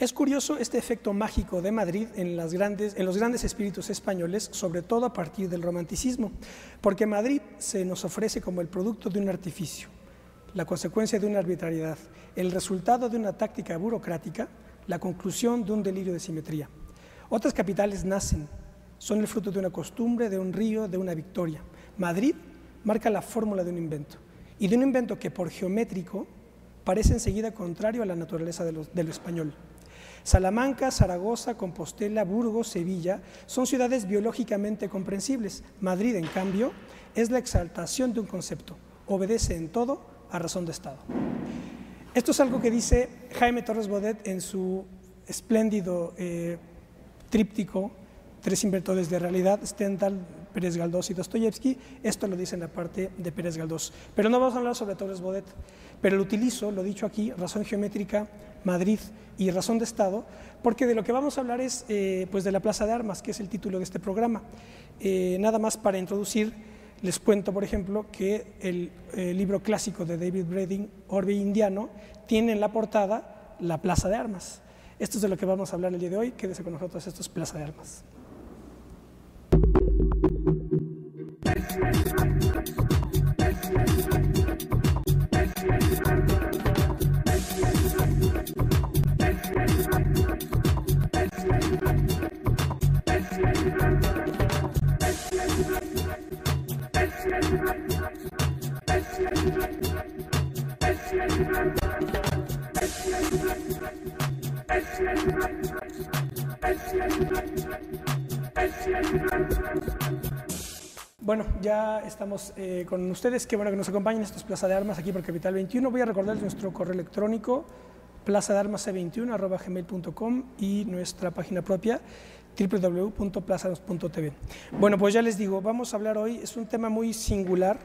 Es curioso este efecto mágico de Madrid en los grandes espíritus españoles, sobre todo a partir del romanticismo, porque Madrid se nos ofrece como el producto de un artificio, la consecuencia de una arbitrariedad, el resultado de una táctica burocrática, la conclusión de un delirio de simetría. Otras capitales nacen, son el fruto de una costumbre, de un río, de una victoria. Madrid marca la fórmula de un invento, y de un invento que por geométrico parece enseguida contrario a la naturaleza de lo español. Salamanca, Zaragoza, Compostela, Burgos, Sevilla son ciudades biológicamente comprensibles. Madrid, en cambio, es la exaltación de un concepto, obedece en todo a razón de Estado. Esto es algo que dice Jaime Torres Bodet en su espléndido tríptico, Tres inventores de realidad, Stendhal, Pérez Galdós y Dostoyevsky. Esto lo dice en la parte de Pérez Galdós. Pero no vamos a hablar sobre Torres Bodet, pero lo utilizo, lo dicho aquí, razón geométrica, Madrid y razón de Estado, porque de lo que vamos a hablar es pues de la Plaza de Armas, que es el título de este programa. Nada más para introducir, les cuento, por ejemplo, que el libro clásico de David Bredin, Orbe Indiano, tiene en la portada la Plaza de Armas. Esto es de lo que vamos a hablar el día de hoy. Quédese con nosotros, esto es Plaza de Armas. Bueno, ya estamos con ustedes, qué bueno que nos acompañen. Esto es Plaza de Armas aquí por Capital 21. Voy a recordarles nuestro correo electrónico plazadearmas21@gmail.com y nuestra página propia www.plazaarmas.tv. Bueno, pues ya les digo, vamos a hablar hoy, es un tema muy singular,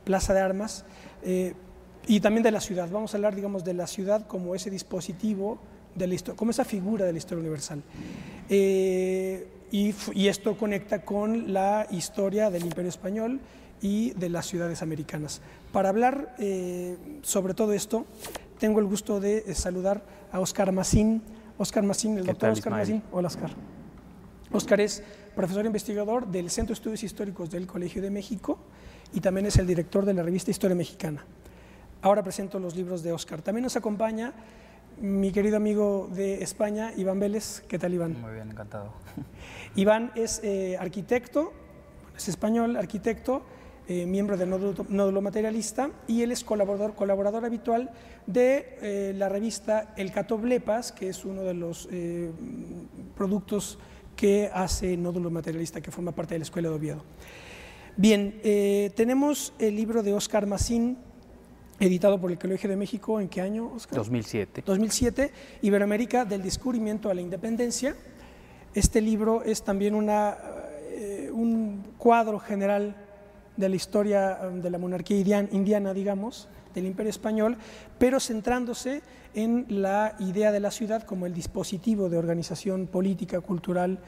Plaza de Armas, y también de la ciudad. Vamos a hablar, digamos, de la ciudad como ese dispositivo de la historia, como esa figura de la historia universal. Y esto conecta con la historia del Imperio Español y de las ciudades americanas. Para hablar sobre todo esto, tengo el gusto de saludar a Óscar Macín. Óscar Macín, el doctor Óscar Macín. Hola, Óscar. Óscar es profesor investigador del Centro de Estudios Históricos del Colegio de México y también es el director de la revista Historia Mexicana. Ahora presento los libros de Óscar. También nos acompaña mi querido amigo de España, Iván Vélez. ¿Qué tal, Iván? Muy bien, encantado. Iván es arquitecto, es español, arquitecto, miembro del Nódulo Materialista, y él es colaborador habitual de la revista El Catoblepas, que es uno de los productos que hace Nódulo Materialista, que forma parte de la Escuela de Oviedo. Bien, tenemos el libro de Óscar Macín, editado por el Colegio de México. ¿En qué año, Óscar? 2007. 2007, Iberoamérica del descubrimiento a la independencia. Este libro es también un cuadro general de la historia de la monarquía indiana, digamos, del Imperio Español, pero centrándose en la idea de la ciudad como el dispositivo de organización política, cultural,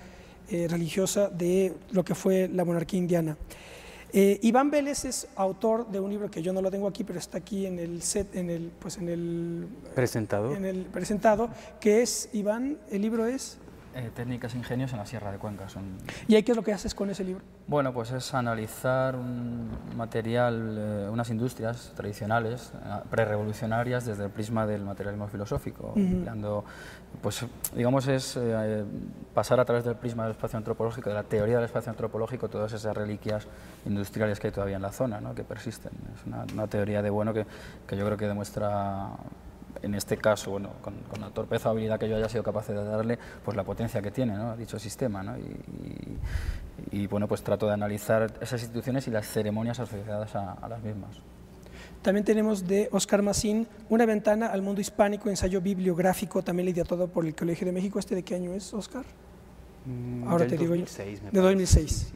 religiosa de lo que fue la monarquía indiana. Iván Vélez es autor de un libro que yo no lo tengo aquí, pero está aquí en el presentado, que es, Iván, el libro es... Técnicas e ingenios en la Sierra de Cuenca. ¿Y ahí qué es lo que haces con ese libro? Bueno, pues es analizar un material, unas industrias tradicionales, prerevolucionarias, desde el prisma del materialismo filosófico, empleando, pues digamos, es pasar a través del prisma del espacio antropológico, de la teoría del espacio antropológico, todas esas reliquias industriales que hay todavía en la zona, ¿no?, que persisten. Es una teoría de bueno que yo creo que demuestra, en este caso, bueno, con la torpeza o habilidad que yo haya sido capaz de darle, pues la potencia que tiene, ¿no?, dicho sistema, ¿no? Y bueno, pues trato de analizar esas instituciones y las ceremonias asociadas a las mismas. También tenemos de Óscar Macín, Una ventana al mundo hispánico, ensayo bibliográfico, también editado por el Colegio de México. ¿Este de qué año es, Óscar? Ahora te digo 2006, yo. De 2006. Sí.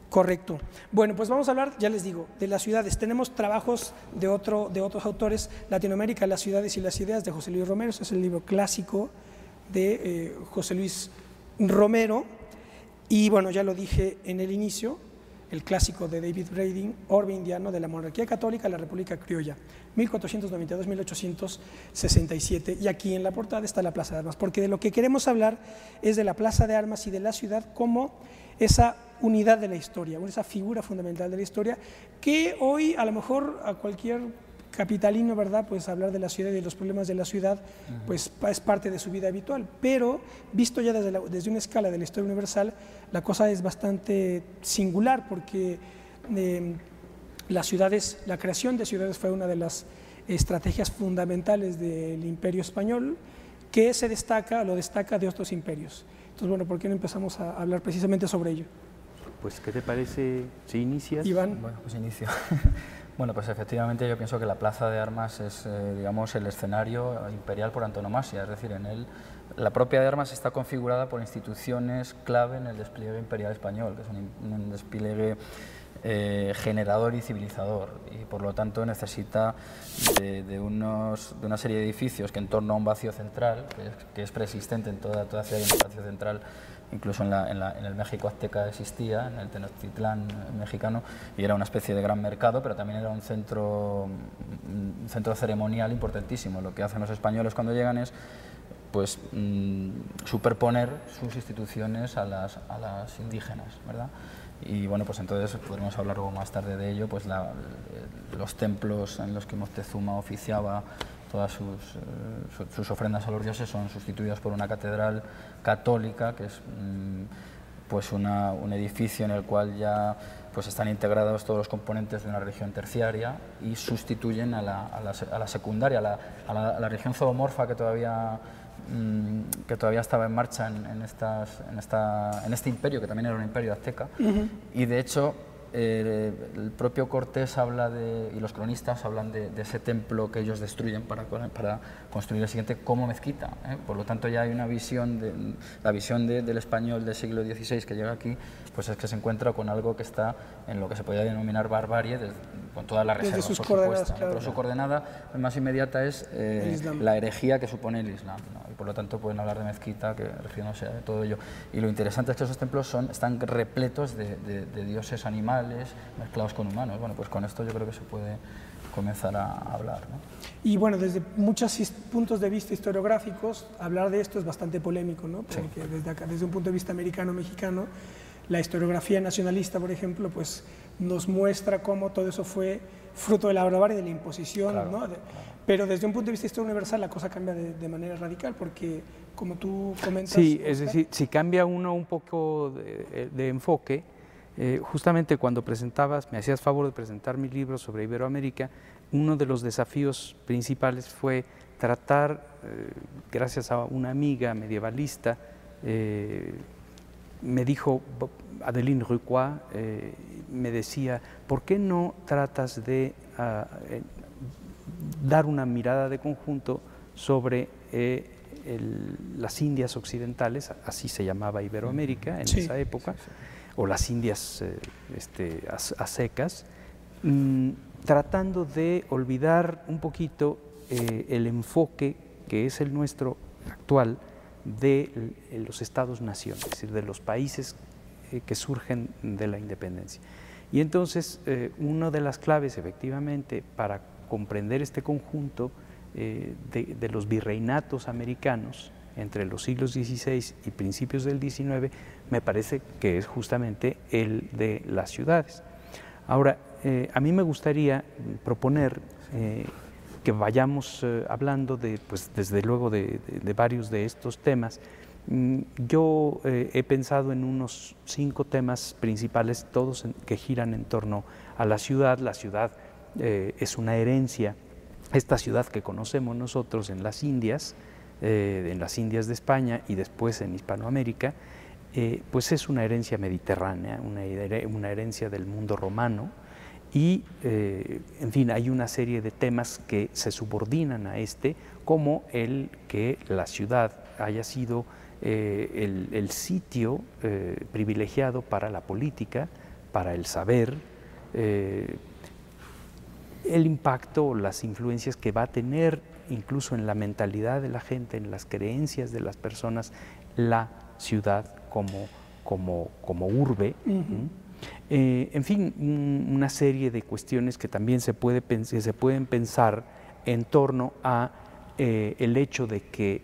Correcto. Bueno, pues vamos a hablar, ya les digo, de las ciudades. Tenemos trabajos de otros autores. Latinoamérica, las ciudades y las ideas, de José Luis Romero. Ese es el libro clásico de José Luis Romero. Y bueno, ya lo dije en el inicio, el clásico de David Brading, Orbe Indiano, de la monarquía católica a la República Criolla, 1492-1867, y aquí en la portada está la Plaza de Armas, porque de lo que queremos hablar es de la Plaza de Armas y de la ciudad como esa unidad de la historia, esa figura fundamental de la historia, que hoy a lo mejor a cualquier capitalino, ¿verdad?, pues hablar de la ciudad y de los problemas de la ciudad, pues es parte de su vida habitual, pero visto ya desde una escala de la historia universal, la cosa es bastante singular, porque la creación de ciudades fue una de las estrategias fundamentales del Imperio Español, que lo destaca de otros imperios. Entonces, bueno, ¿por qué no empezamos a hablar precisamente sobre ello? Pues, ¿qué te parece si inicias? Iván. Bueno, pues inicio. Bueno, pues efectivamente yo pienso que la Plaza de Armas es, digamos, el escenario imperial por antonomasia, es decir, en él la propia de Armas está configurada por instituciones clave en el despliegue imperial español, que es un despliegue generador y civilizador, y por lo tanto necesita de una serie de edificios que en torno a un vacío central, que es preexistente en toda ciudad, hay un vacío central. Incluso en el México azteca existía, en el Tenochtitlán mexicano, y era una especie de gran mercado, pero también era un centro ceremonial importantísimo. Lo que hacen los españoles cuando llegan es pues, superponer sus instituciones a las indígenas, ¿verdad? Y bueno, pues entonces podremos hablar luego más tarde de ello, pues los templos en los que Moctezuma oficiaba todas sus ofrendas a los dioses son sustituidas por una catedral católica, que es pues un edificio en el cual ya pues están integrados todos los componentes de una religión terciaria y sustituyen a la secundaria, a la religión zoomorfa que todavía estaba en marcha en este imperio, que también era un imperio azteca. Y de hecho el propio Cortés habla y los cronistas hablan de ese templo que ellos destruyen para construir el siguiente como mezquita, ¿eh? Por lo tanto ya hay una visión, la visión del español del siglo XVI que llega aquí, pues es que se encuentra con algo que está en lo que se podría denominar barbarie, con todas las reservas, por supuesto, claro. Pero su coordenada más inmediata es la herejía que supone el Islam, ¿no? Y por lo tanto pueden hablar de mezquita, que refiriéndose a todo ello. Y lo interesante es que esos templos están repletos de dioses animales mezclados con humanos. Bueno, pues con esto yo creo que se puede comenzar a hablar, ¿no? Y bueno, desde muchos puntos de vista historiográficos, hablar de esto es bastante polémico, ¿no? Porque sí, desde un punto de vista americano-mexicano, la historiografía nacionalista, por ejemplo, pues nos muestra cómo todo eso fue fruto de la barbarie, de la imposición, claro, ¿no? Pero desde un punto de vista histórico universal la cosa cambia de manera radical, porque como tú comentas... Sí, es decir, si cambia uno un poco de enfoque, justamente cuando me hacías favor de presentar mi libro sobre Iberoamérica, uno de los desafíos principales fue tratar, gracias a una amiga medievalista, me dijo, Adeline Rucois, me decía, ¿por qué no tratas de dar una mirada de conjunto sobre las Indias occidentales, así se llamaba Iberoamérica en esa época, o las Indias aztecas, tratando de olvidar un poquito el enfoque que es el nuestro actual de los estados-nación, es decir, de los países que surgen de la independencia. Y entonces, una de las claves, efectivamente, para comprender este conjunto de los virreinatos americanos entre los siglos XVI y principios del XIX, me parece que es justamente el de las ciudades. Ahora, a mí me gustaría proponer que vayamos hablando pues, desde luego de varios de estos temas. Yo he pensado en unos 5 temas principales, todos que giran en torno a la ciudad. La ciudad es una herencia, esta ciudad que conocemos nosotros en las Indias de España y después en Hispanoamérica, pues es una herencia mediterránea, una herencia del mundo romano. Y, en fin, hay una serie de temas que se subordinan a como el que la ciudad haya sido el sitio privilegiado para la política, para el saber, el impacto, las influencias que va a tener incluso en la mentalidad de la gente, en las creencias de las personas, la ciudad como urbe. En fin, una serie de cuestiones que también se pueden pensar en torno a el hecho de que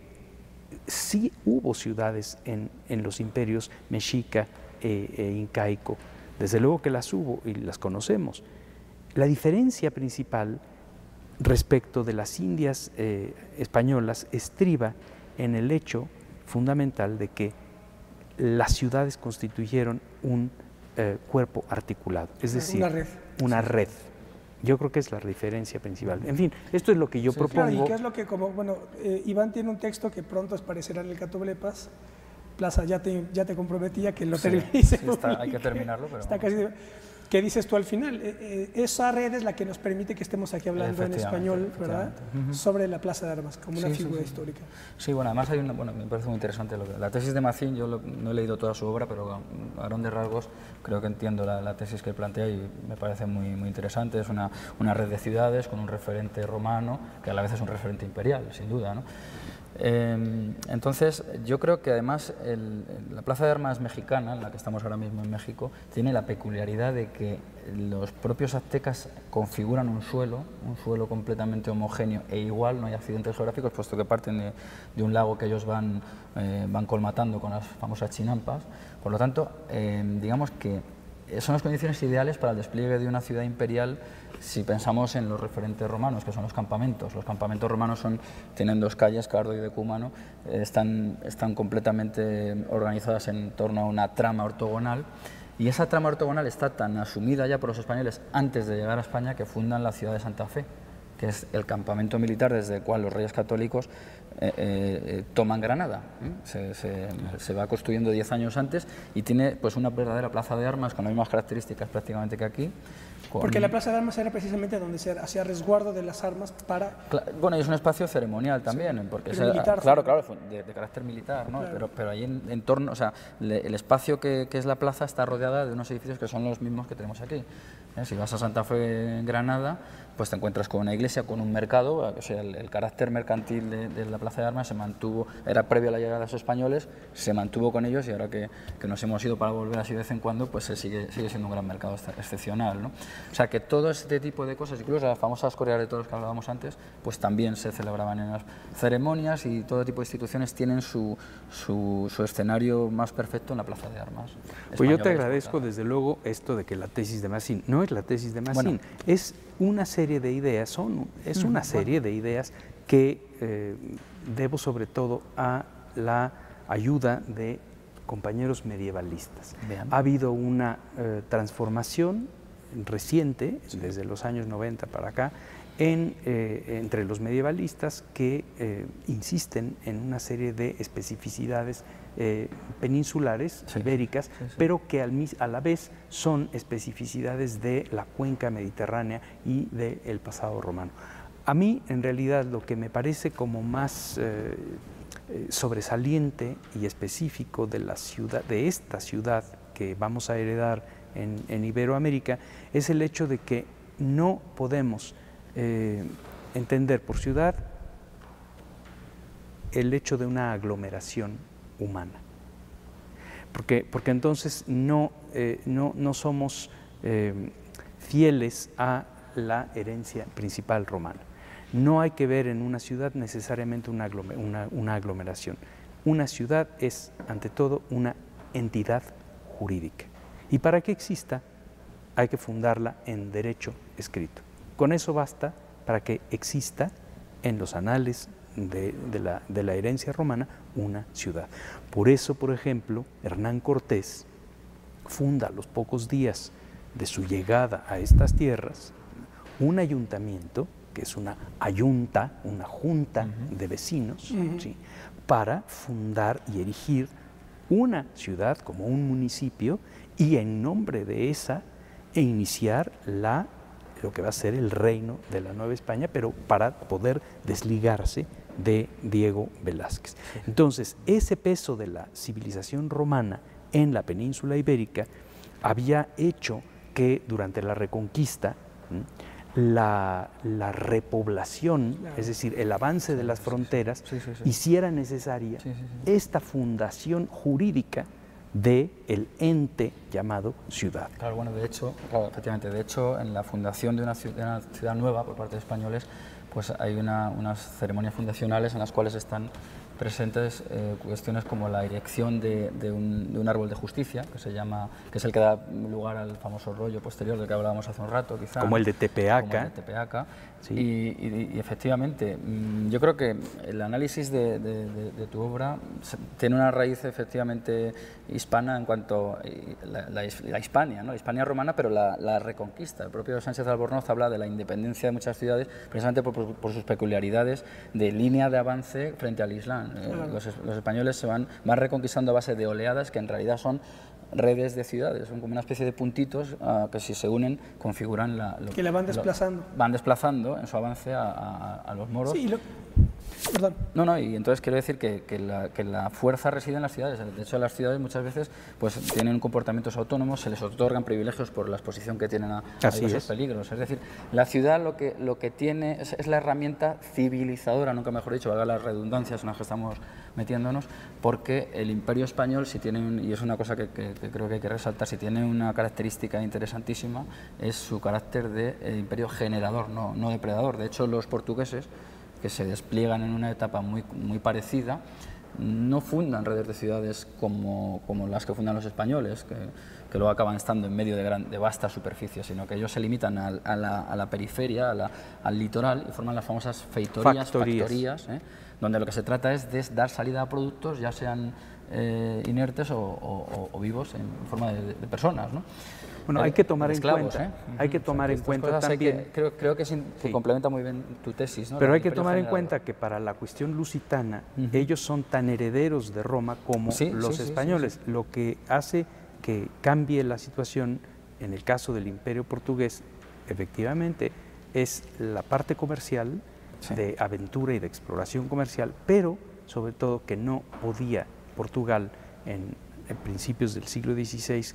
sí hubo ciudades en los imperios mexica e incaico, desde luego que las hubo y las conocemos. La diferencia principal respecto de las Indias españolas estriba en el hecho fundamental de que las ciudades constituyeron un cuerpo articulado, es decir, una red. Yo creo que es la diferencia principal. En fin, esto es lo que yo propongo. Claro, y que es lo que, como, bueno, Iván tiene un texto que pronto aparecerá en el Catoblepas. Plaza, ya te comprometía que lo termines. Hay que terminarlo, pero está casi. ¿Qué dices tú al final? Esa red es la que nos permite que estemos aquí hablando en español, ¿verdad? Sobre la Plaza de Armas, como una figura histórica. Sí, bueno, además hay bueno, me parece muy interesante la tesis de Mazín. Yo no he leído toda su obra, pero a grandes rasgos creo que entiendo la tesis que plantea y me parece muy interesante. Es una red de ciudades con un referente romano, que a la vez es un referente imperial, sin duda, ¿no? Entonces, yo creo que además la Plaza de Armas mexicana, en la que estamos ahora mismo en México, tiene la peculiaridad de que los propios aztecas configuran un suelo completamente homogéneo e igual, no hay accidentes geográficos, puesto que parten de un lago que ellos van colmatando con las famosas chinampas. Por lo tanto, digamos que son las condiciones ideales para el despliegue de una ciudad imperial si pensamos en los referentes romanos, que son los campamentos. Los campamentos romanos tienen dos calles, Cardo y Decúmano, están completamente organizadas en torno a una trama ortogonal, y esa trama ortogonal está tan asumida ya por los españoles antes de llegar a España que fundan la ciudad de Santa Fe, que es el campamento militar desde el cual los reyes católicos toman Granada. Se va construyendo 10 años antes y tiene pues una verdadera plaza de armas con las mismas características prácticamente que aquí. Porque la plaza de armas era precisamente donde se hacía resguardo de las armas para... Bueno, y es un espacio ceremonial también, porque es militar, claro, de carácter militar, ¿no? Claro. Pero ahí en torno, o sea, el espacio que es la plaza está rodeada de unos edificios que son los mismos que tenemos aquí. Si vas a Santa Fe, en Granada, pues te encuentras con una iglesia, con un mercado, o sea, el carácter mercantil de la Plaza de Armas se mantuvo, era previo a la llegada de los españoles, se mantuvo con ellos y ahora que nos hemos ido para volver así de vez en cuando, pues sigue siendo un gran mercado excepcional, ¿no? O sea, que todo este tipo de cosas, incluso las famosas corridas de toros que hablábamos antes, pues también se celebraban en las ceremonias y todo tipo de instituciones tienen su escenario más perfecto en la Plaza de Armas. Pues yo te agradezco desde luego esto de que la tesis de Mazín, no es la tesis de Mazín, es una serie de ideas, es una serie de ideas que debo sobre todo a la ayuda de compañeros medievalistas. Bien. Ha habido una transformación reciente, desde los años 90 para acá, entre los medievalistas que insisten en una serie de especificidades peninsulares, ibéricas, pero que a la vez son especificidades de la cuenca mediterránea y del pasado romano. A mí, en realidad, lo que me parece como más sobresaliente y específico de esta ciudad que vamos a heredar en Iberoamérica es el hecho de que no podemos entender por ciudad el hecho de una aglomeración humana, porque entonces no somos fieles a la herencia principal romana. No hay que ver en una ciudad necesariamente una aglomeración. Una ciudad es, ante todo, una entidad jurídica. Y para que exista, hay que fundarla en derecho escrito. Con eso basta para que exista en los anales de la herencia romana una ciudad. Por eso, por ejemplo, Hernán Cortés funda a los pocos días de su llegada a estas tierras un ayuntamiento, que es una junta de vecinos, ¿sí?, para fundar y erigir una ciudad como un municipio y en nombre de esa iniciar lo que va a ser el reino de la Nueva España, pero para poder desligarse de Diego Velázquez. Entonces, ese peso de la civilización romana en la península ibérica había hecho que durante la Reconquista la repoblación, es decir, el avance de las fronteras, hiciera necesaria esta fundación jurídica del ente llamado ciudad. Claro, bueno, de hecho, efectivamente, de hecho, en la fundación de una ciudad nueva por parte de españoles, pues hay unas ceremonias fundacionales en las cuales están presentes cuestiones como la erección de un árbol de justicia, que es el que da lugar al famoso rollo posterior del que hablábamos hace un rato, quizá. Como el de Tepeaca. Como el de Tepeaca. Sí. Y efectivamente, yo creo que el análisis de tu obra tiene una raíz efectivamente hispana en cuanto a la Hispania, ¿no? La Hispania romana, pero la reconquista. El propio Sánchez de Albornoz habla de la independencia de muchas ciudades precisamente por sus peculiaridades de línea de avance frente al Islam. Los españoles van reconquistando a base de oleadas que en realidad son redes de ciudades, son como una especie de puntitos que si se unen configuran que la van desplazando. Van desplazando en su avance a los moros. Sí, perdón. No, y entonces quiero decir que la fuerza reside en las ciudades. De hecho, las ciudades muchas veces pues tienen comportamientos autónomos, se les otorgan privilegios por la exposición que tienen a diversos peligros. Es decir, la ciudad lo que tiene es la herramienta civilizadora, nunca mejor dicho, valga las redundancias en las que estamos metiéndonos, porque el Imperio Español, si tiene y es una cosa que creo que hay que resaltar, si tiene una característica interesantísima, es su carácter de imperio generador, no depredador. De hecho, los portugueses, que se despliegan en una etapa muy parecida, no fundan redes de ciudades como las que fundan los españoles, que luego acaban estando en medio de vastas superficies, sino que ellos se limitan a la periferia, al litoral, y forman las famosas factorías, donde lo que se trata es de dar salida a productos, ya sean inertes o vivos en forma de personas, ¿no? Bueno, hay que tomar esclavos, hay que tomar en cuenta también. Creo que complementa muy bien tu tesis, ¿no? Pero hay que tomar en cuenta que para la cuestión lusitana, ellos son tan herederos de Roma como los españoles, lo que hace que cambie la situación en el caso del Imperio portugués, efectivamente, es la parte comercial, de aventura y de exploración comercial, pero sobre todo que no podía Portugal en principios del siglo XVI,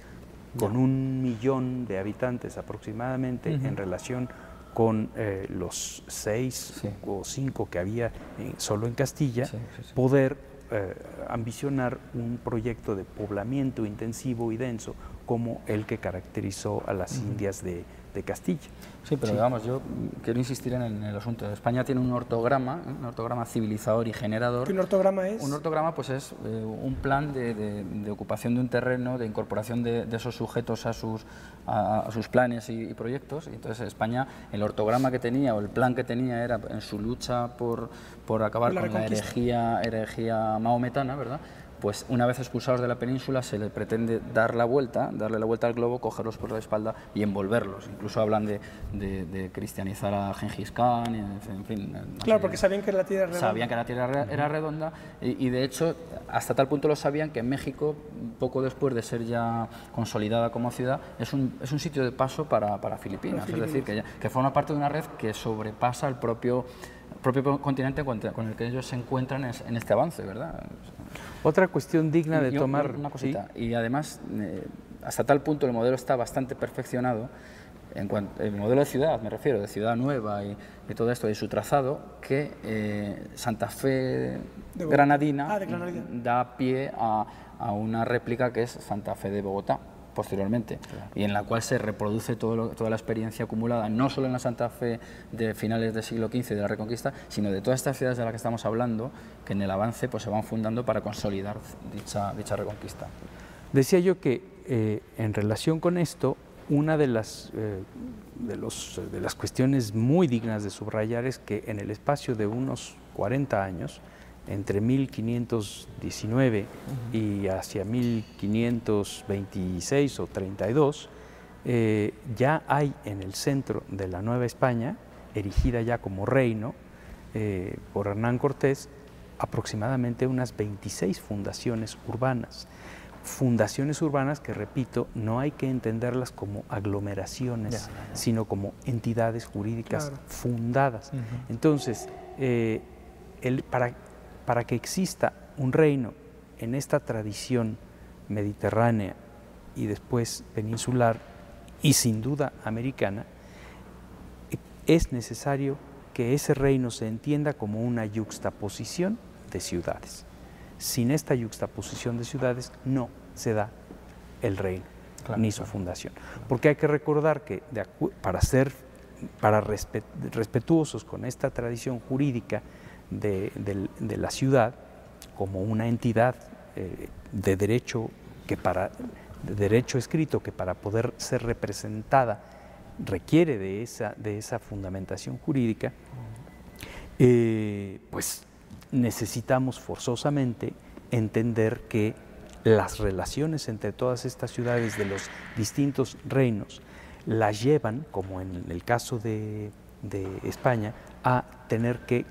con 1 millón de habitantes aproximadamente, en relación con los 6 o 5 que había solo en Castilla, poder ambicionar un proyecto de poblamiento intensivo y denso como el que caracterizó a las Indias de Castilla. Sí, pero digamos, yo quiero insistir en el asunto. España tiene un ortograma civilizador y generador. ¿Qué un ortograma es? Un ortograma pues es un plan de ocupación de un terreno, de incorporación de esos sujetos a sus planes y proyectos. Y entonces España, el ortograma que tenía o el plan que tenía era en su lucha por acabar con la herejía maometana, ¿verdad? Pues una vez expulsados de la península se le pretende darle la vuelta al globo, cogerlos por la espalda y envolverlos. Incluso hablan de cristianizar a Gengis Khan, en fin. Claro, porque sabían que la Tierra era redonda. Sabían que la Tierra era redonda y de hecho hasta tal punto lo sabían que en México, poco después de ser ya consolidada como ciudad, es un sitio de paso para Filipinas. Es decir, que forma parte de una red que sobrepasa el propio continente con el que ellos se encuentran en este avance, ¿verdad? Otra cuestión digna de tomar... Una cosita, y además, hasta tal punto el modelo está bastante perfeccionado, el modelo de ciudad, me refiero, de ciudad nueva y todo esto, y su trazado, que Santa Fe Granadina da pie a una réplica que es Santa Fe de Bogotá, posteriormente, y en la cual se reproduce toda la experiencia acumulada, no solo en la Santa Fe de finales del siglo XV de la Reconquista, sino de todas estas ciudades de las que estamos hablando, que en el avance pues se van fundando para consolidar dicha Reconquista. Decía yo que en relación con esto, una de las cuestiones muy dignas de subrayar es que en el espacio de unos 40 años, entre 1519 y hacia 1526 o 32, ya hay en el centro de la Nueva España, erigida ya como reino por Hernán Cortés, aproximadamente unas 26 fundaciones urbanas. Fundaciones urbanas que, repito, no hay que entenderlas como aglomeraciones, sino como entidades jurídicas fundadas. Entonces, para que exista un reino en esta tradición mediterránea y después peninsular y sin duda americana, es necesario que ese reino se entienda como una yuxtaposición de ciudades. sin esta yuxtaposición de ciudades no se da el reino, ni su fundación. Porque hay que recordar que para respetuosos con esta tradición jurídica de la ciudad como una entidad de derecho escrito que para poder ser representada requiere de esa fundamentación jurídica, pues necesitamos forzosamente entender que las relaciones entre todas estas ciudades de los distintos reinos las llevan, como en el caso de España, a tener que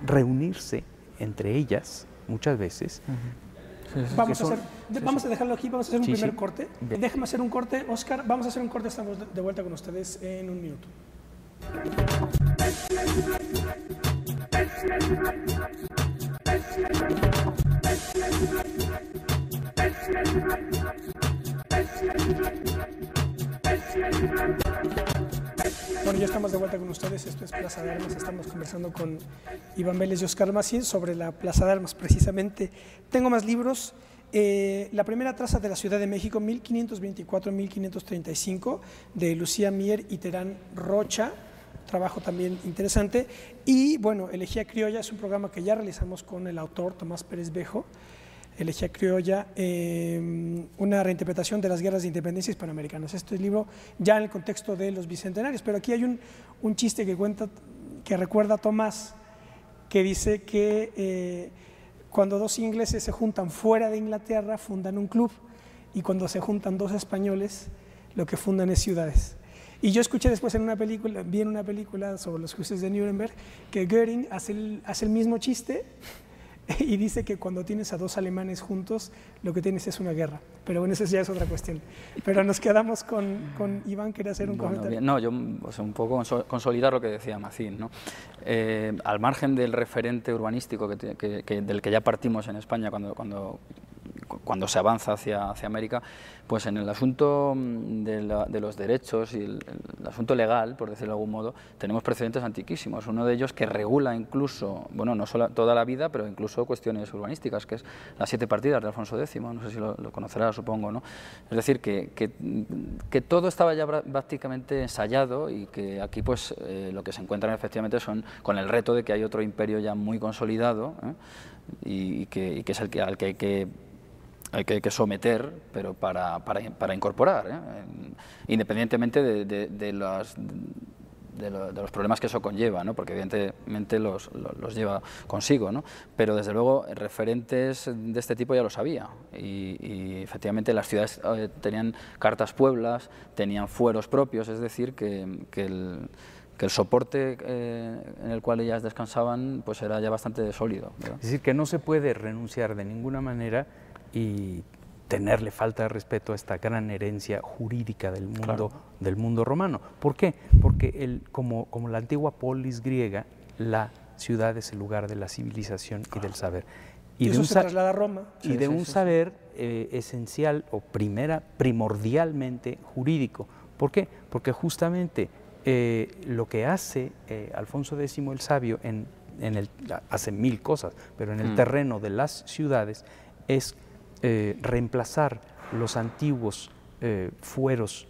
reunirse entre ellas muchas veces. Vamos a dejarlo aquí, vamos a hacer un primer corte. Déjame hacer un corte, Óscar, vamos a hacer un corte, estamos de vuelta con ustedes en un minuto. Bueno, ya estamos de vuelta con ustedes, esto es Plaza de Armas, estamos conversando con Iván Vélez y Óscar Maciel sobre la Plaza de Armas precisamente. Tengo más libros, la primera traza de la Ciudad de México, 1524-1535, de Lucía Mier y Terán Rocha, trabajo también interesante. Y bueno, Elegía Criolla es un programa que ya realizamos con el autor Tomás Pérez Bejo, Elegía Criolla, una reinterpretación de las guerras de independencia hispanoamericanas. Este libro ya en el contexto de los bicentenarios, pero aquí hay un chiste que recuerda a Tomás, que dice que cuando dos ingleses se juntan fuera de Inglaterra fundan un club, y cuando se juntan dos españoles lo que fundan es ciudades. Y yo escuché después vi en una película sobre los juicios de Nuremberg que Göring hace el mismo chiste y dice que cuando tienes a dos alemanes juntos, lo que tienes es una guerra. Pero bueno, esa ya es otra cuestión. Pero nos quedamos con Iván, quería hacer un comentario. Bien. No, yo un poco consolidar lo que decía Macín, ¿no? Al margen del referente urbanístico del que ya partimos en España cuando se avanza hacia América, pues en el asunto de los derechos y el asunto legal, por decirlo de algún modo, tenemos precedentes antiquísimos. Uno de ellos que regula incluso, bueno, no solo toda la vida, pero incluso cuestiones urbanísticas, que es las 7 partidas de Alfonso X, no sé si lo conocerás, supongo, ¿no? Es decir, que todo estaba ya prácticamente ensayado y que aquí pues lo que se encuentran efectivamente son con el reto de que hay otro imperio ya muy consolidado, y que es al que hay que someter, pero para incorporar, independientemente de los problemas que eso conlleva, ¿no? Porque evidentemente los lleva consigo, ¿no? Pero desde luego referentes de este tipo ya lo sabía, y efectivamente las ciudades tenían cartas pueblas, tenían fueros propios, es decir, que el soporte en el cual ellas descansaban pues era ya bastante sólido, ¿verdad? Es decir, que no se puede renunciar de ninguna manera y tenerle falta de respeto a esta gran herencia jurídica del mundo, claro, del mundo romano. ¿Por qué? Porque como la antigua polis griega, la ciudad es el lugar de la civilización, claro, y del saber. Y eso se traslada a Roma. Y de un saber esencial o primordialmente jurídico. ¿Por qué? Porque justamente lo que hace Alfonso X el Sabio hace 1000 cosas, pero en el terreno de las ciudades es reemplazar los antiguos fueros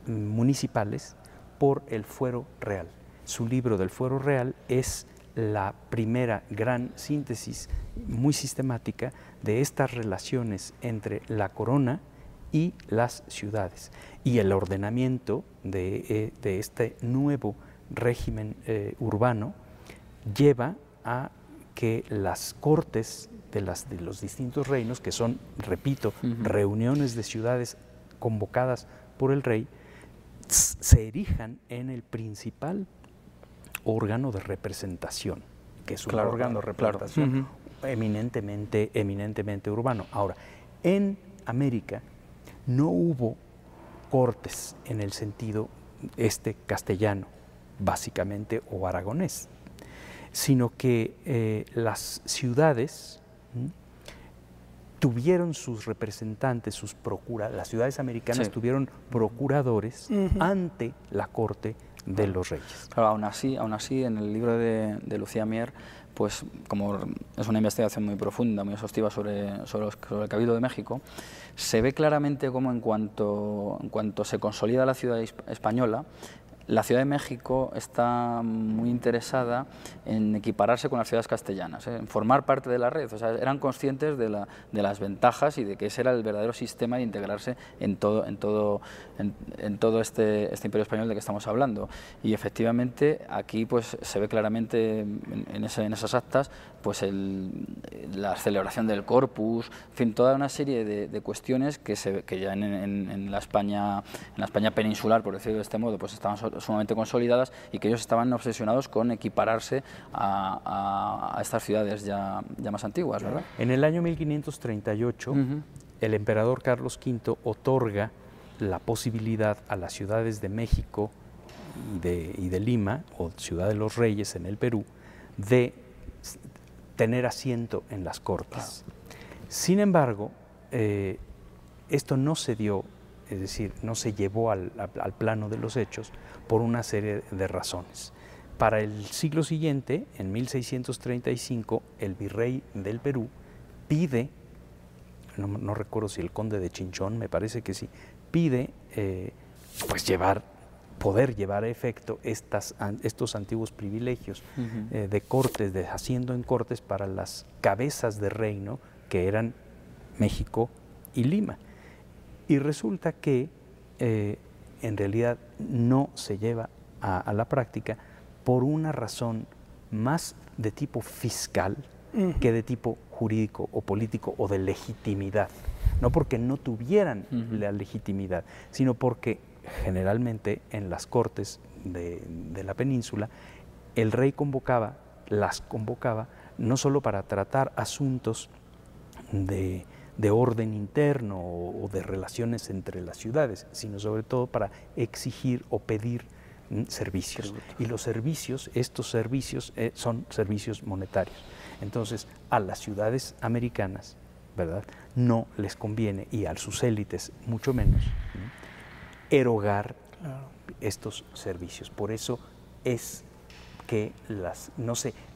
municipales por el fuero real. Su libro del fuero real es la primera gran síntesis muy sistemática de estas relaciones entre la corona y las ciudades y el ordenamiento de este nuevo régimen urbano lleva a que las cortes de los distintos reinos, que son, repito, reuniones de ciudades convocadas por el rey, se erijan en el principal órgano de representación, que es un órgano de representación eminentemente urbano. Ahora, en América no hubo cortes en el sentido castellano, básicamente, o aragonés, sino que las ciudades tuvieron sus representantes, las ciudades americanas tuvieron procuradores ante la corte de los reyes. Claro, aún así, en el libro de Lucía Mier, pues como es una investigación muy profunda, muy exhaustiva sobre el Cabildo de México, se ve claramente cómo en cuanto se consolida la ciudad española, la Ciudad de México está muy interesada en equipararse con las ciudades castellanas, en formar parte de la red. O sea, eran conscientes de las ventajas y de que ese era el verdadero sistema de integrarse en todo este imperio español de que estamos hablando. Y efectivamente aquí pues se ve claramente en esas actas pues la celebración del Corpus, en fin, toda una serie de cuestiones que ya en la España peninsular, por decirlo de este modo, pues estaban sumamente consolidadas y que ellos estaban obsesionados con equipararse a estas ciudades ya más antiguas, ¿verdad? En el año 1538, el emperador Carlos V otorga la posibilidad a las ciudades de México y de Lima, o Ciudad de los Reyes en el Perú, de tener asiento en las cortes. Sin embargo, esto no se dio, es decir, no se llevó al plano de los hechos por una serie de razones. Para el siglo siguiente, en 1635, el virrey del Perú pide, no recuerdo si el conde de Chinchón, me parece que sí, pide pues poder llevar a efecto estos antiguos privilegios de cortes, de haciendo en cortes para las cabezas de reino que eran México y Lima. Y resulta que en realidad no se lleva a la práctica por una razón más de tipo fiscal que de tipo jurídico o político o de legitimidad. No porque no tuvieran la legitimidad, sino porque generalmente en las cortes de la península el rey las convocaba no solo para tratar asuntos de orden interno o de relaciones entre las ciudades, sino sobre todo para exigir o pedir servicios. Y los servicios, estos servicios son servicios monetarios. Entonces, a las ciudades americanas, ¿verdad?, no les conviene, y a sus élites mucho menos, erogar estos servicios. Por eso es que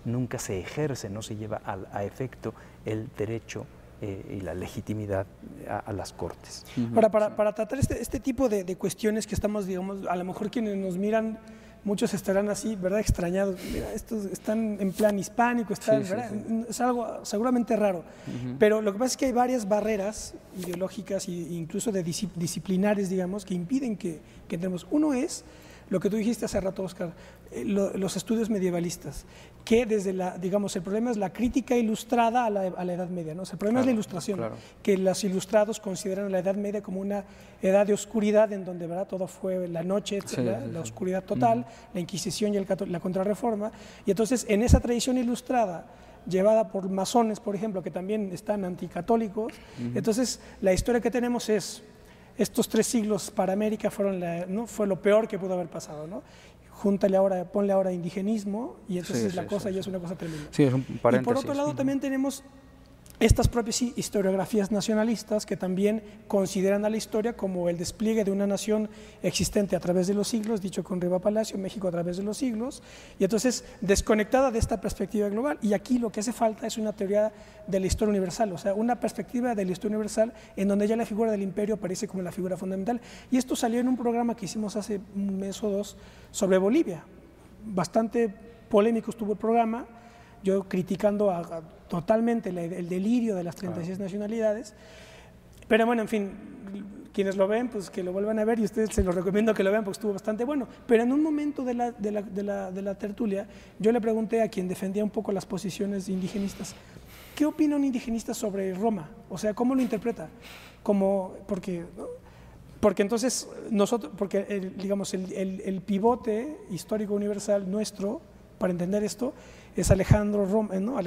nunca se ejerce, no se lleva a efecto el derecho y la legitimidad a las cortes. Ahora, para tratar este tipo de cuestiones que estamos, digamos, a lo mejor quienes nos miran, muchos estarán así, ¿verdad?, extrañados. Mira, estos están en plan hispánico, es algo seguramente raro. Pero lo que pasa es que hay varias barreras ideológicas e incluso disciplinares, digamos, que impiden que entremos. Uno es lo que tú dijiste hace rato, Oscar, los estudios medievalistas, que desde digamos, el problema es la crítica ilustrada a la Edad Media, ¿no? O sea, el problema es la ilustración, que los ilustrados consideran la Edad Media como una edad de oscuridad en donde, ¿verdad?, todo fue la noche, etcétera, la oscuridad total, la Inquisición y la Contrarreforma, y entonces en esa tradición ilustrada llevada por masones, por ejemplo, que también están anticatólicos, entonces la historia que tenemos es: estos 3 siglos para América fue lo peor que pudo haber pasado, ¿no? Ponle ahora indigenismo y entonces ya es una cosa tremenda. Sí, es un paréntesis. Y por otro lado también tenemos estas propias historiografías nacionalistas que también consideran a la historia como el despliegue de una nación existente a través de los siglos, dicho con Riva Palacio, México a través de los siglos, y entonces desconectada de esta perspectiva global. Y aquí lo que hace falta es una teoría de la historia universal, o sea, una perspectiva de la historia universal en donde ya la figura del imperio aparece como la figura fundamental. Y esto salió en un programa que hicimos hace un mes o 2 sobre Bolivia. Bastante polémico estuvo el programa, yo criticando totalmente el delirio de las 36 nacionalidades, pero bueno, en fin, quienes lo ven, pues que lo vuelvan a ver, y ustedes se los recomiendo que lo vean porque estuvo bastante bueno. Pero en un momento de la tertulia, yo le pregunté a quien defendía un poco las posiciones indigenistas, ¿qué opina un indigenista sobre Roma? O sea, ¿cómo lo interpreta? Porque entonces digamos, el pivote histórico universal nuestro para entender esto es Alejandro, Roma, ¿no?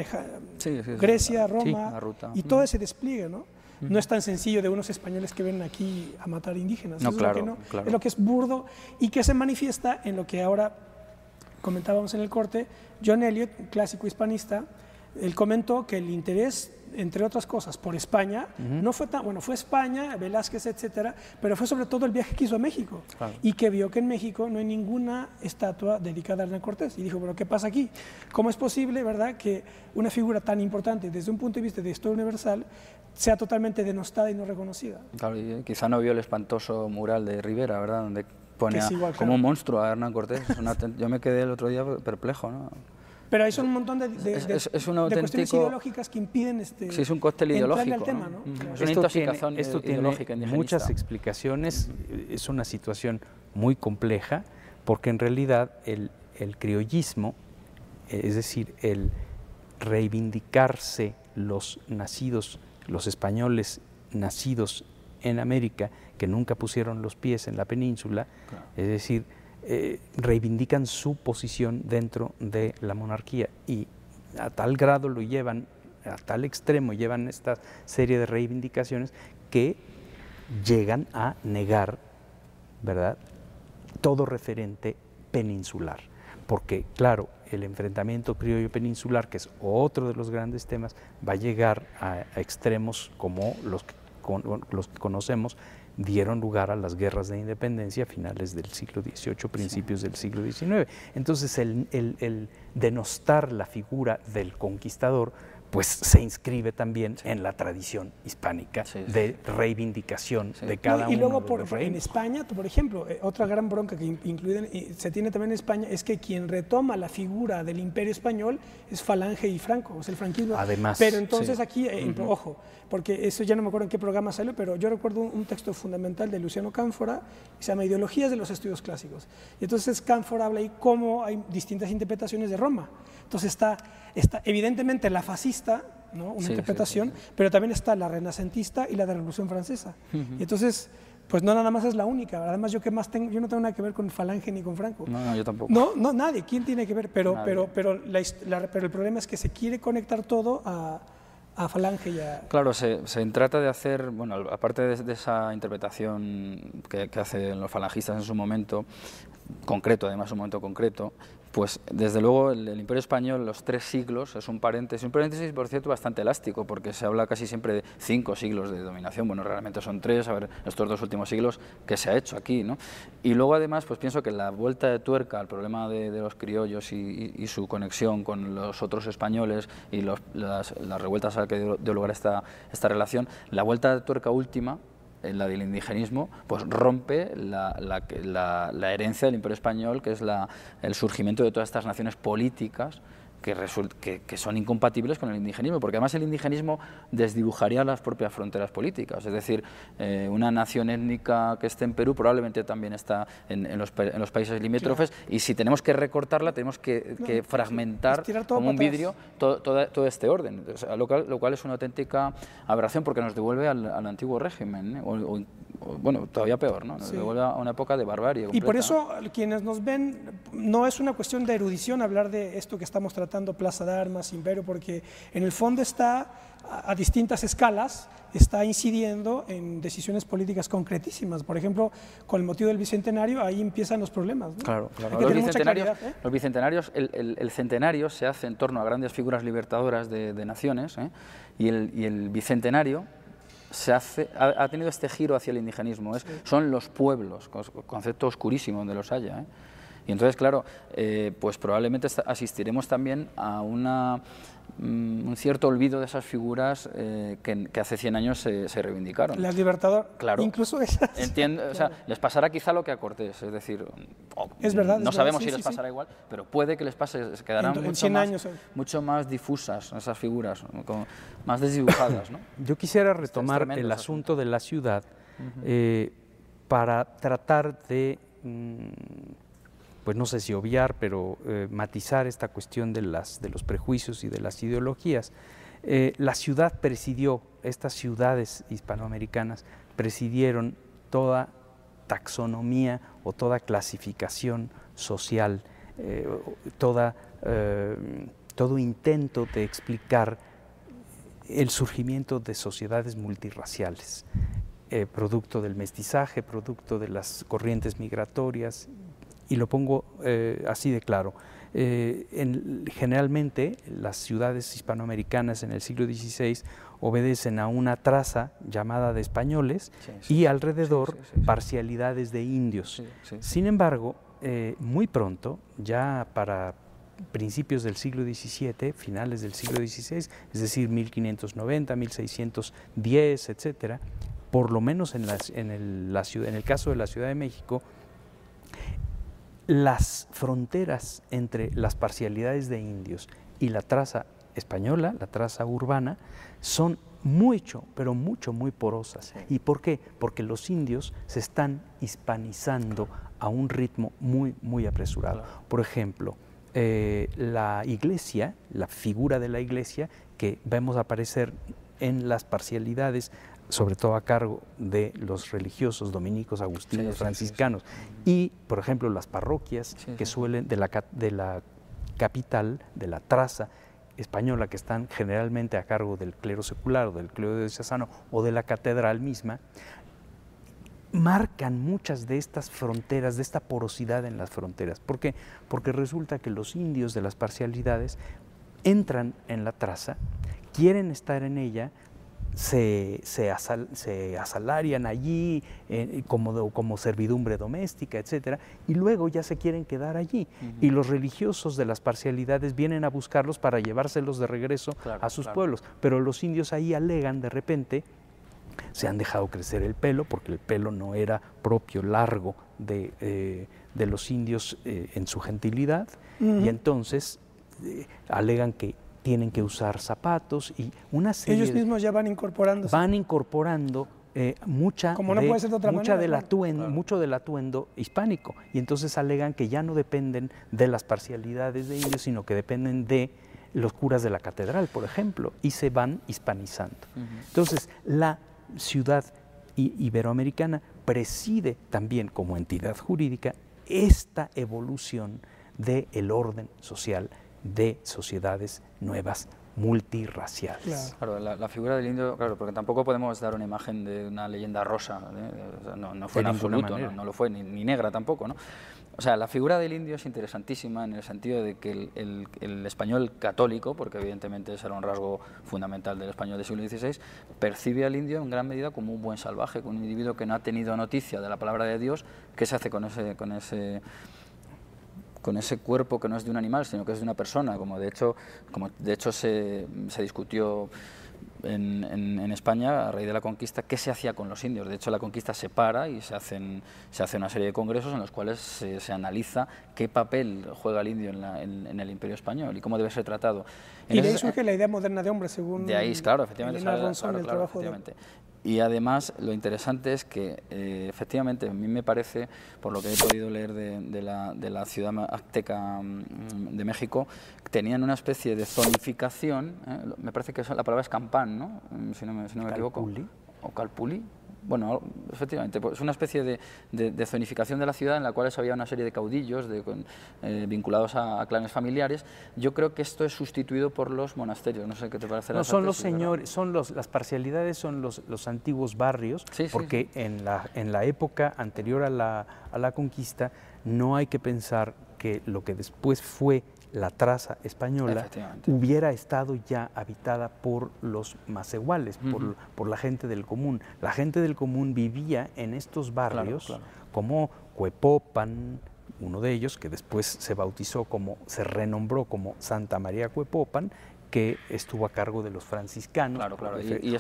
Grecia, Roma, y todo ese despliegue, ¿no? No es tan sencillo de unos españoles que vienen aquí a matar indígenas. Es lo que es burdo y que se manifiesta en lo que ahora comentábamos en el corte. John Eliot, clásico hispanista, él comentó que el interés entre otras cosas, por España. No fue tan, bueno, fue España, Velázquez, etcétera, pero fue sobre todo el viaje que hizo a México, y que vio que en México no hay ninguna estatua dedicada a Hernán Cortés, y dijo, pero ¿qué pasa aquí? ¿Cómo es posible, verdad, que una figura tan importante desde un punto de vista de historia universal sea totalmente denostada y no reconocida? Claro, y quizá no vio el espantoso mural de Rivera, ¿verdad?, donde pone igual, como un monstruo a Hernán Cortés. Yo me quedé el otro día perplejo, ¿no? Pero hay son un montón de cuestiones ideológicas que impiden sí, es un cóctel ideológico, al tema, ¿no? Es una intoxicación ideológica tiene muchas explicaciones, es una situación muy compleja, porque en realidad el criollismo, es decir, el reivindicarse los españoles nacidos en América, que nunca pusieron los pies en la península, es decir, reivindican su posición dentro de la monarquía, y a tal grado lo llevan, a tal extremo llevan esta serie de reivindicaciones, que llegan a negar, ¿verdad?, todo referente peninsular, porque claro, el enfrentamiento criollo peninsular, que es otro de los grandes temas, va a llegar a extremos como los que conocemos, dieron lugar a las guerras de independencia a finales del siglo XVIII, principios del siglo XIX. Entonces el denostar la figura del conquistador pues se inscribe también en la tradición hispánica de reivindicación de cada uno. Y luego de los reinos. En España, por ejemplo, otra gran bronca que se tiene también en España es que quien retoma la figura del Imperio Español es Falange y Franco, es el franquismo. Además, pero entonces aquí, ojo, porque eso ya no me acuerdo en qué programa salió, pero yo recuerdo un texto fundamental de Luciano Cánfora que se llama Ideologías de los Estudios Clásicos. Y entonces Cánfora habla ahí cómo hay distintas interpretaciones de Roma. Entonces está evidentemente la fascista, ¿no?, una interpretación, pero también está la renacentista y la de la Revolución Francesa. Y entonces, pues no nada más es la única. Además, yo no tengo nada que ver con Falange ni con Franco. No, yo tampoco. No, nadie. ¿Quién tiene que ver? Pero el problema es que se quiere conectar todo a Falange y a... Claro, se trata de hacer, bueno, aparte de esa interpretación que hacen los falangistas en su momento concreto, además un momento concreto, pues desde luego el Imperio Español, los 3 siglos, es un paréntesis por cierto bastante elástico, porque se habla casi siempre de 5 siglos de dominación, bueno, realmente son 3, a ver, estos 2 últimos siglos, que se ha hecho aquí, ¿no? Y luego además, pues pienso que la vuelta de tuerca al problema de los criollos y su conexión con los otros españoles y las revueltas a las que dio lugar esta relación, la vuelta de tuerca última, la del indigenismo, pues rompe la herencia del Imperio Español, que es el surgimiento de todas estas naciones políticas que son incompatibles con el indigenismo, porque además el indigenismo desdibujaría las propias fronteras políticas, es decir, una nación étnica que esté en Perú probablemente también está en los países limítrofes, y si tenemos que recortarla tenemos que fragmentar como un vidrio todo este orden, o sea, lo cual es una auténtica aberración, porque nos devuelve al antiguo régimen, o bueno, todavía peor, ¿no? Nos devuelve a una época de barbarie completa. Y por eso quienes nos ven, no es una cuestión de erudición hablar de esto que estamos tratando, Plaza de Armas, Imperio, porque en el fondo está a distintas escalas, está incidiendo en decisiones políticas concretísimas. Por ejemplo, con el motivo del Bicentenario, ahí empiezan los problemas, ¿no? Claro. Los bicentenarios, el centenario se hace en torno a grandes figuras libertadoras de naciones, y el bicentenario ha tenido este giro hacia el indigenismo, son los pueblos, concepto oscurísimo donde los haya, y entonces, claro, pues probablemente asistiremos también a un cierto olvido de esas figuras que hace 100 años se reivindicaron. Las libertadoras, claro, incluso esas. Entiendo, o sea, les pasará quizá lo que a Cortés, es decir, es verdad, no sabemos si les pasará igual, pero puede que les pase, se quedarán mucho más difusas esas figuras, más desdibujadas, ¿no? Yo quisiera retomar el asunto de la ciudad para tratar de, pues no sé si obviar, pero matizar esta cuestión de los prejuicios y de las ideologías. La ciudad presidió, estas ciudades hispanoamericanas presidieron toda taxonomía o toda clasificación social, todo intento de explicar el surgimiento de sociedades multirraciales, producto del mestizaje, producto de las corrientes migratorias, y lo pongo así de claro. Generalmente las ciudades hispanoamericanas en el siglo XVI obedecen a una traza llamada de españoles y alrededor parcialidades de indios. Sin embargo, muy pronto, ya para principios del siglo XVII, finales del siglo XVI, es decir, 1590, 1610, etcétera, por lo menos en el caso de la Ciudad de México, las fronteras entre las parcialidades de indios y la traza española, la traza urbana, son pero muy porosas. ¿Y por qué? Porque los indios se están hispanizando a un ritmo muy apresurado. Claro. Por ejemplo, la iglesia, la figura de la iglesia que vemos aparecer en las parcialidades, sobre todo a cargo de los religiosos dominicos, agustinos, franciscanos, y por ejemplo las parroquias que suelen de la capital, de la traza española, que están generalmente a cargo del clero secular o del clero diocesano o de la catedral misma, marcan muchas de estas fronteras, de esta porosidad en las fronteras. ¿Por qué? Porque resulta que los indios de las parcialidades entran en la traza, quieren estar en ella, se asalarian allí como servidumbre doméstica, etcétera, y luego ya se quieren quedar allí. Y los religiosos de las parcialidades vienen a buscarlos para llevárselos de regreso a sus pueblos. Pero los indios ahí alegan de repente, se han dejado crecer el pelo, porque el pelo no era propio, largo de los indios en su gentilidad, y entonces alegan que tienen que usar zapatos y una serie. Ellos mismos ya van incorporándose. Van incorporando mucho del atuendo hispánico, y entonces alegan que ya no dependen de las parcialidades de indios, sino que dependen de los curas de la catedral, por ejemplo, y se van hispanizando. Entonces, la ciudad iberoamericana preside también como entidad jurídica esta evolución del orden social de sociedades nuevas multirraciales. Claro, la figura del indio, claro, porque tampoco podemos dar una imagen de una leyenda rosa, no fue en absoluto, no lo fue, ni negra tampoco, ¿no? O sea, la figura del indio es interesantísima en el sentido de que el español católico, porque evidentemente ese era un rasgo fundamental del español del siglo XVI, percibe al indio en gran medida como un buen salvaje, como un individuo que no ha tenido noticia de la palabra de Dios. ¿Qué se hace con ese cuerpo que no es de un animal, sino que es de una persona? Como de hecho se discutió en España, a raíz de la conquista, qué se hacía con los indios. De hecho, la conquista se para y se hace una serie de congresos en los cuales se analiza qué papel juega el indio en el Imperio Español y cómo debe ser tratado. Y de ahí surge la idea moderna de hombre, según de ahí, claro, efectivamente, efectivamente. Y además lo interesante es que efectivamente a mí me parece, por lo que he podido leer de la ciudad azteca de México, tenían una especie de zonificación, me parece que la palabra es campán, ¿no? Si no me equivoco. O calpuli. Bueno, efectivamente, pues una especie de zonificación de la ciudad en la cual había una serie de caudillos vinculados a clanes familiares. Yo creo que esto es sustituido por los monasterios. No sé qué te parece. No, son los señores, las parcialidades son los antiguos barrios, porque en la época anterior a la conquista no hay que pensar que lo que después fue la traza española hubiera estado ya habitada por los macehuales, por la gente del común. La gente del común vivía en estos barrios, como Cuepopan, uno de ellos, que después se renombró como Santa María Cuepopan, que estuvo a cargo de los franciscanos,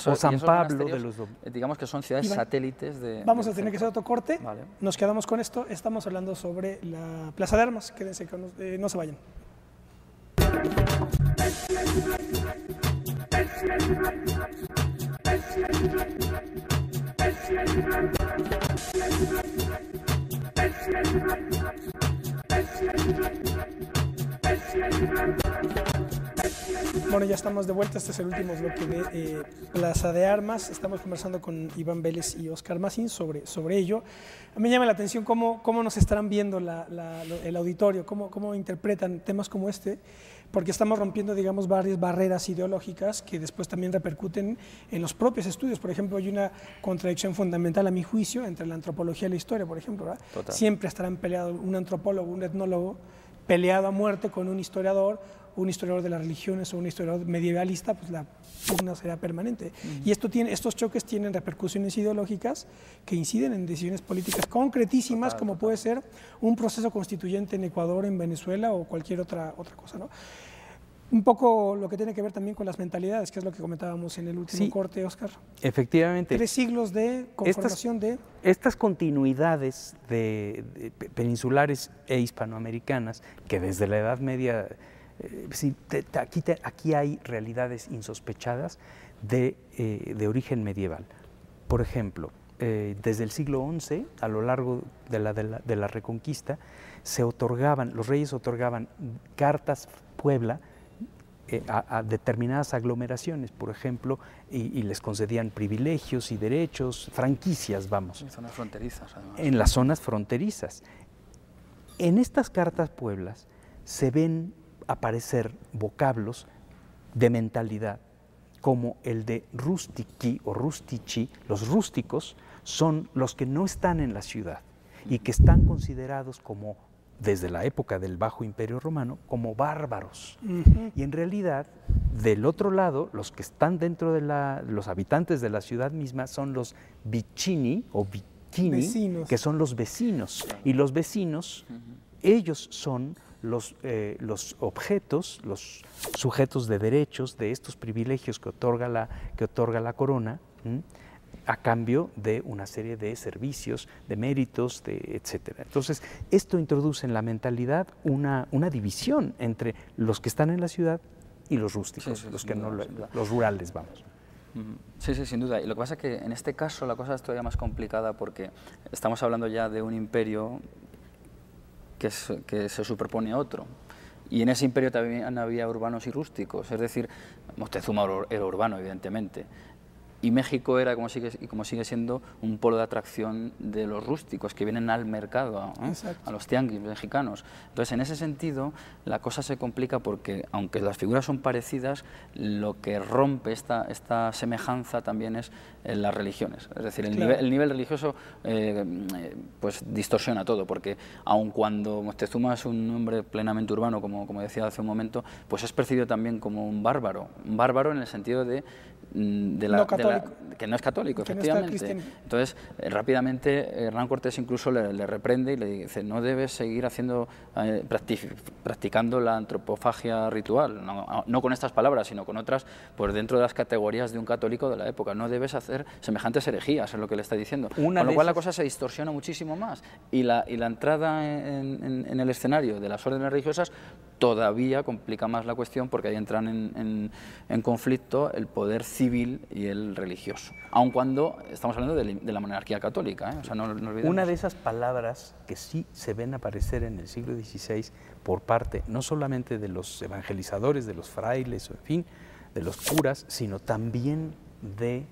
o San Pablo de los... Digamos que son ciudades satélites de... Vamos a tener que hacer otro corte, nos quedamos con esto, estamos hablando sobre la Plaza de Armas, quédense, no se vayan. Bueno, ya estamos de vuelta, este es el último bloque de Plaza de Armas. Estamos conversando con Iván Vélez y Óscar Mazin sobre ello. A mí me llama la atención cómo nos estarán viendo el auditorio, cómo interpretan temas como este, porque estamos rompiendo, digamos, barreras ideológicas que después también repercuten en los propios estudios. Por ejemplo, hay una contradicción fundamental, a mi juicio, entre la antropología y la historia, por ejemplo, ¿verdad? Siempre estarán peleados un antropólogo, un etnólogo, peleado a muerte con un historiador de las religiones o un historiador medievalista, pues la pugna será permanente. Y estos choques tienen repercusiones ideológicas que inciden en decisiones políticas concretísimas, como puede ser un proceso constituyente en Ecuador, en Venezuela o cualquier otra cosa, ¿no? Un poco lo que tiene que ver también con las mentalidades, que es lo que comentábamos en el último corte, Óscar. Efectivamente. 3 siglos de conformación estas continuidades peninsulares e hispanoamericanas, que desde la Edad Media, aquí hay realidades insospechadas de origen medieval. Por ejemplo, desde el siglo XI, a lo largo de la Reconquista, los reyes otorgaban cartas Puebla a determinadas aglomeraciones, por ejemplo, y les concedían privilegios y derechos, franquicias, vamos. En zonas fronterizas, además. En las zonas fronterizas. En estas cartas Pueblas se ven aparecer vocablos de mentalidad, como el de rustici o rustici. Los rústicos son los que no están en la ciudad y que están considerados como, desde la época del Bajo Imperio Romano, como bárbaros. Y en realidad, del otro lado, los que están dentro de los habitantes de la ciudad misma son los vicini o vicini, que son los vecinos. Y los vecinos, ellos son los objetos, los sujetos de derechos de estos privilegios que otorga la corona, a cambio de una serie de servicios, de méritos, etcétera. Entonces, esto introduce en la mentalidad una división entre los que están en la ciudad y los rústicos, los rurales, vamos. Sí, sin duda. Y lo que pasa es que en este caso la cosa es todavía más complicada porque estamos hablando ya de un imperio que se superpone a otro. Y en ese imperio también había urbanos y rústicos, es decir, Moctezuma era urbano, evidentemente. Y México era, como sigue siendo, un polo de atracción de los rústicos que vienen al mercado, a los tianguis mexicanos. Entonces, en ese sentido, la cosa se complica porque, aunque las figuras son parecidas, lo que rompe esta semejanza también es las religiones. Es decir, el nivel religioso pues distorsiona todo, porque aun cuando Moctezuma es un hombre plenamente urbano, como decía hace un momento, pues es percibido también como un bárbaro en el sentido que no es católico, que efectivamente. No entonces, rápidamente Hernán Cortés incluso le reprende y le dice: no debes seguir practicando la antropofagia ritual, no con estas palabras, sino con otras, pues dentro de las categorías de un católico de la época. No debes hacer semejantes herejías, es lo que le está diciendo. Con lo cual la cosa se distorsiona muchísimo más. Y la entrada en el escenario de las órdenes religiosas todavía complica más la cuestión, porque ahí entran en conflicto el poder civil y el religioso, aun cuando estamos hablando de la monarquía católica, o sea, no olvidemos. Una de esas palabras que sí se ven aparecer en el siglo XVI por parte no solamente de los evangelizadores, de los frailes, en fin, de los curas, sino también de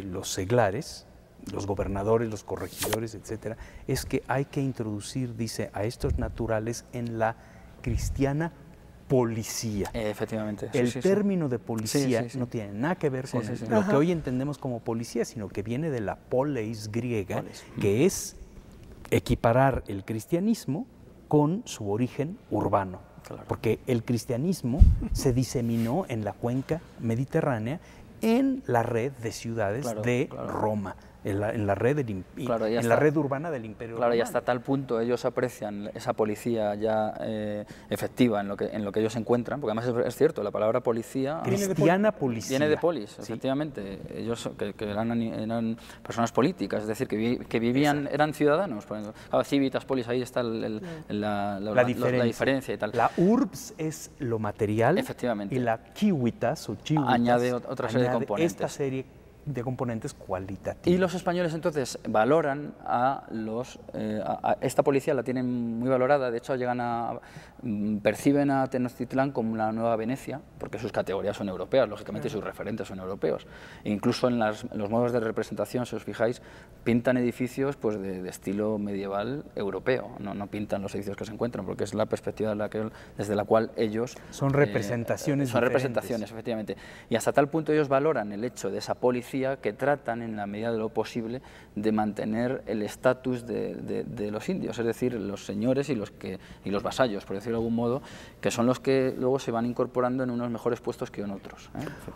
los seglares, los gobernadores, los corregidores, etcétera, es que hay que introducir, dice, a estos naturales en la cristiana policía. Efectivamente. El término de policía no tiene nada que ver con lo que hoy entendemos como policía, sino que viene de la poleis griega, que es equiparar el cristianismo con su origen urbano. Claro. Porque el cristianismo se diseminó en la cuenca mediterránea, en la red de ciudades de Roma. En la red urbana del Imperio Romano. Y hasta tal punto ellos aprecian esa policía ya efectiva en lo que ellos encuentran, porque además es cierto, la palabra policía... Cristiana policía. Viene de polis, efectivamente. Ellos que eran personas políticas, es decir, que vivían, eran ciudadanos. Por ejemplo, civitas polis, ahí está la diferencia y tal. La urbs es lo material. Efectivamente. Y la civitas o civitas añade otra serie de componentes. Esta serie de componentes cualitativos. Y los españoles entonces valoran a esta policía, la tienen muy valorada, de hecho perciben a Tenochtitlán como la nueva Venecia, porque sus categorías son europeas, lógicamente, y sus referentes son europeos. E incluso en los modos de representación, si os fijáis, pintan edificios pues de estilo medieval europeo, no pintan los edificios que se encuentran, porque es la perspectiva desde la cual ellos... Son representaciones Son representaciones, efectivamente. Y hasta tal punto ellos valoran el hecho de esa policía decía, que tratan en la medida de lo posible de mantener el estatus de los indios, es decir, los señores y los vasallos, por decirlo de algún modo, que son los que luego se van incorporando en unos mejores puestos que en otros.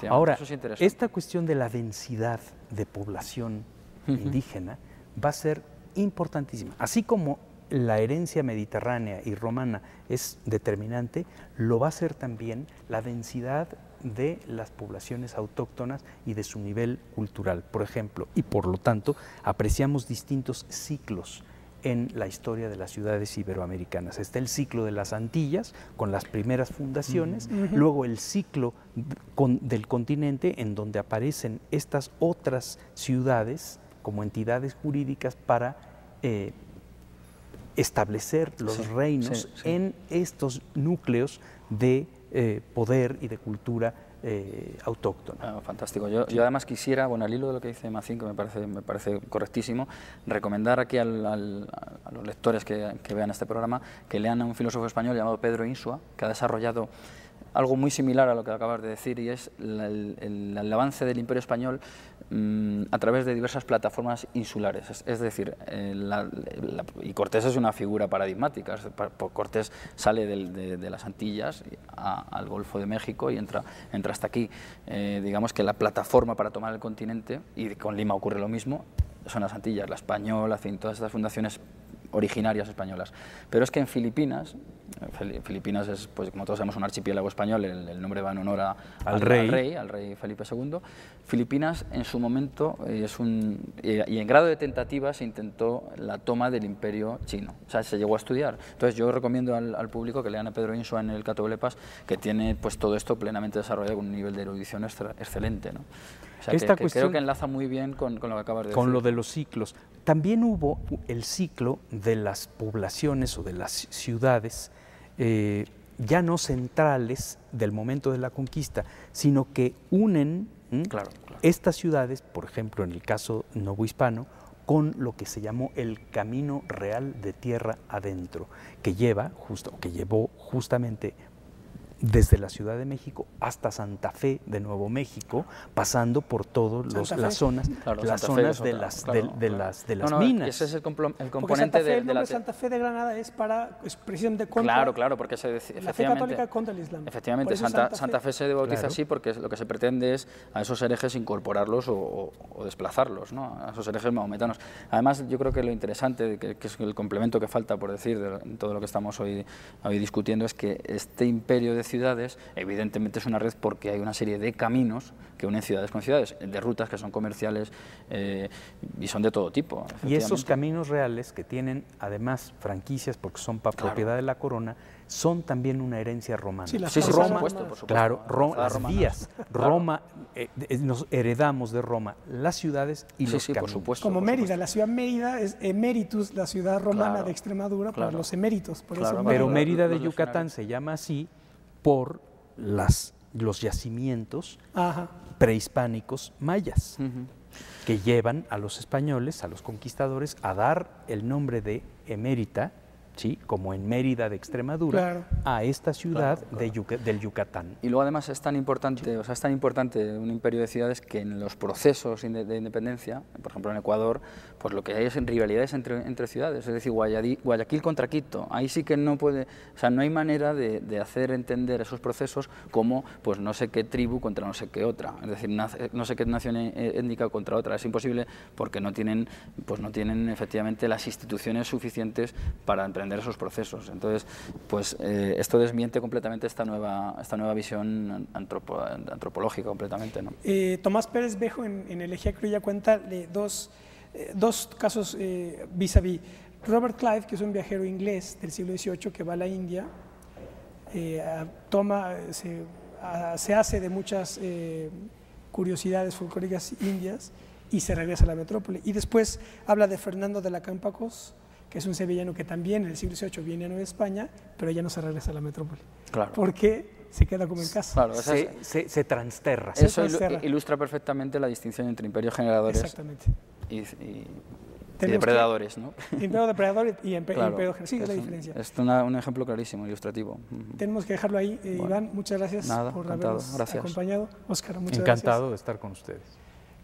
Ahora, eso es interesante. Esta cuestión de la densidad de población indígena va a ser importantísima, así como la herencia mediterránea y romana es determinante, lo va a ser también la densidad de las poblaciones autóctonas y de su nivel cultural, por ejemplo, y por lo tanto apreciamos distintos ciclos en la historia de las ciudades iberoamericanas. Está el ciclo de las Antillas, con las primeras fundaciones, luego el ciclo del continente, en donde aparecen estas otras ciudades como entidades jurídicas para establecer los reinos en estos núcleos de poder y de cultura autóctona. Fantástico. Yo además quisiera, bueno, al hilo de lo que dice Macín, que me parece correctísimo, recomendar aquí a los lectores que vean este programa que lean a un filósofo español llamado Pedro Insua, que ha desarrollado algo muy similar a lo que acabas de decir, y es el avance del Imperio Español a través de diversas plataformas insulares. Es decir, y Cortés es una figura paradigmática. Cortés sale de las Antillas al Golfo de México y entra hasta aquí. Digamos que la plataforma para tomar el continente, y con Lima ocurre lo mismo, son las Antillas, la Española, en fin, todas estas fundaciones originarias españolas. Pero es que en Filipinas es, pues, como todos sabemos, un archipiélago español, el nombre va en honor al rey Felipe II. Filipinas en su momento y en grado de tentativa se intentó la toma del imperio chino, o sea, se llegó a estudiar. Entonces yo recomiendo al público que lean a Pedro Insua en el Catolepas, que tiene pues todo esto plenamente desarrollado con un nivel de erudición excelente, ¿no? O sea, Esta que cuestión, creo que enlaza muy bien con lo que acabas de decir. Con lo de los ciclos. También hubo el ciclo de las poblaciones o de las ciudades ya no centrales del momento de la conquista, sino que unen estas ciudades, por ejemplo, en el caso novohispano, con lo que se llamó el Camino Real de Tierra Adentro, que llevó justamente desde la Ciudad de México hasta Santa Fe de Nuevo México, pasando por todas las zonas, de las minas. Ese es el componente el nombre Santa Fe de Granada es precisamente contra. Claro, porque la fe católica contra el Islam. Efectivamente, Santa Fe se bautiza así porque lo que se pretende es a esos herejes incorporarlos o desplazarlos, ¿no? A esos herejes mahometanos. Además, yo creo que lo interesante, que es el complemento que falta por decir de todo lo que estamos hoy discutiendo, es que este imperio de ciudades, evidentemente es una red porque hay una serie de caminos que unen ciudades con ciudades, de rutas que son comerciales y son de todo tipo. Y esos caminos reales, que tienen además franquicias porque son propiedad de la corona, son también una herencia romana. Sí, Roma, por supuesto. Claro, las vías. Roma, nos heredamos de Roma las ciudades y los caminos. Por supuesto. Como Mérida, la ciudad Mérida es emeritus, la ciudad romana de Extremadura, por los eméritos. Por eso pero Mérida de Yucatán se llama así por los yacimientos prehispánicos mayas, que llevan a los españoles, a los conquistadores, a dar el nombre de emérita, ¿sí?, como en Mérida de Extremadura, a esta ciudad del Yucatán. Y luego además es tan importante, es tan importante un imperio de ciudades que en los procesos de independencia, por ejemplo en Ecuador, pues lo que hay es rivalidades entre ciudades, es decir, Guayaquil contra Quito, ahí sí que no puede, o sea, no hay manera de hacer entender esos procesos como pues no sé qué tribu contra no sé qué otra, es decir, no sé qué nación étnica contra otra, es imposible porque no tienen efectivamente las instituciones suficientes para emprender esos procesos. Entonces, pues esto desmiente completamente esta nueva visión antropológica completamente, ¿no? Tomás Pérez Bejo en Elegía Criolla cuenta de dos casos vis-a-vis. Robert Clive, que es un viajero inglés del siglo XVIII que va a la India, se hace de muchas curiosidades folclóricas indias y se regresa a la metrópoli. Y después habla de Fernando de la Campacos, que es un sevillano que también en el siglo XVIII viene a Nueva España, pero ya no se regresa a la metrópoli. Claro. Porque se queda como en casa. Claro, se transterra. Eso ilustra perfectamente la distinción entre imperios generadores y depredadores, ¿no? Imperio depredador y imperio generador. Sí, es la diferencia. Es un ejemplo clarísimo, ilustrativo. Tenemos que dejarlo ahí. Iván, muchas gracias por habernos acompañado. Óscar, muchas gracias. Encantado de estar con ustedes.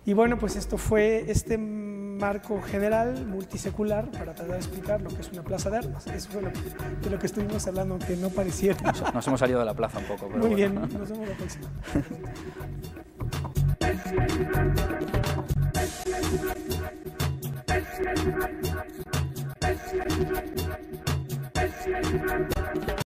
Y bueno, pues esto fue este marco general, multisecular, para tratar de explicar lo que es una plaza de armas. Eso fue de lo que estuvimos hablando, aunque no pareciera. Nos hemos salido de la plaza un poco. Pero Muy bueno. bien, nos vemos la próxima. Thank you.